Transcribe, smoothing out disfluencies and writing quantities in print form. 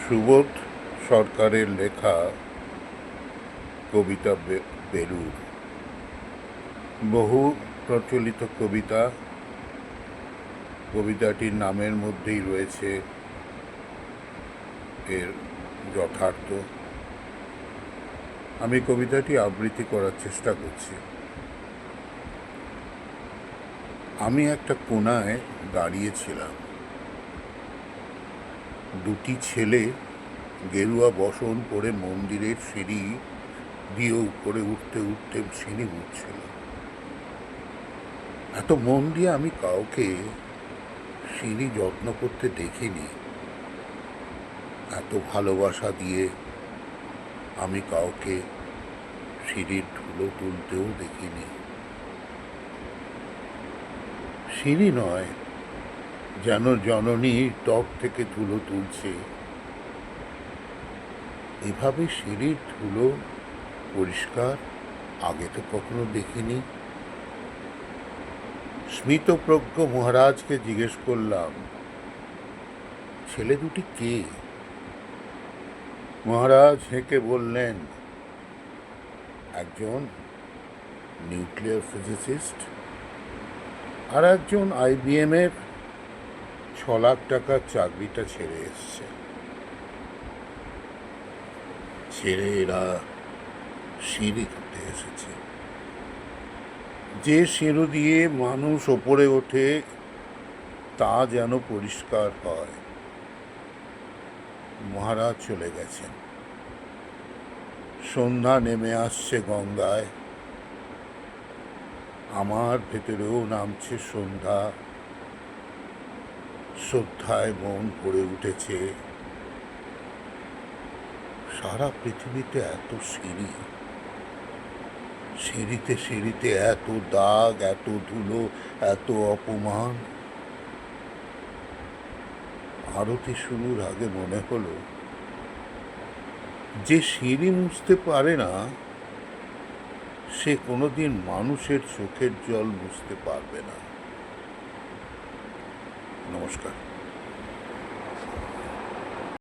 সুবোধ সরকারের লেখা কবিতা বেলুর বহু প্রচলিত কবিতা। কবিতাটির নামের মধ্যেই রয়েছে এর যথার্থ। আমি কবিতাটি আবৃত্তি করার চেষ্টা করছি। আমি একটা কোণায় দাঁড়িয়েছিলাম। দুটি ছেলে গেরুয়া বসন পরে মন্দিরের সিঁড়ি দিয়ে উপরে উঠতে উঠতে সিঁড়ি উঠছিল। এত মন দিয়ে আমি কাউকে সিঁড়ি যত্ন করতে দেখিনি, এত ভালোবাসা দিয়ে আমি কাউকে সিঁড়ির ধুলো তুলতেও দেখিনি। সিঁড়ি নয়, যেন জননী টপ থেকে ধুলো তুলছে। এভাবে সিঁড়ির ধুলো পরিষ্কার আগে তো কখনো দেখিনি। স্মিতপ্রজ্ঞ মহারাজকে জিজ্ঞেস করলাম, ছেলে দুটি কে? মহারাজ হেঁকে বললেন, একজন নিউক্লিয়ার ফিজিসিস্ট আর একজন IBM এর 6 লাখ টাকার চাকরিটা ছেড়ে এসছে। ছেড়ে এরা সিঁড়ি ধুতে এসেছে। যে সিঁড়ি দিয়ে মানুষ ওপরে ওঠে তা যেন পরিষ্কার হয়। মহারাজ চলে গেছেন। সন্ধ্যা নেমে আসছে গঙ্গায়। আমার ভেতরেও নামছে সন্ধ্যা। শ্রদ্ধায় মন ভরে উঠেছে। সারা পৃথিবীতে এত সিঁড়ি, সিঁড়িতে সিঁড়িতে এত দাগ, এত ধুলো, এত অপমান। আরতি শুরুর আগে মনে হলো, যে সিঁড়ি মুছতে পারে না সে কোনোদিন মানুষের চোখের জল মুছতে পারবে না। নমস্কার।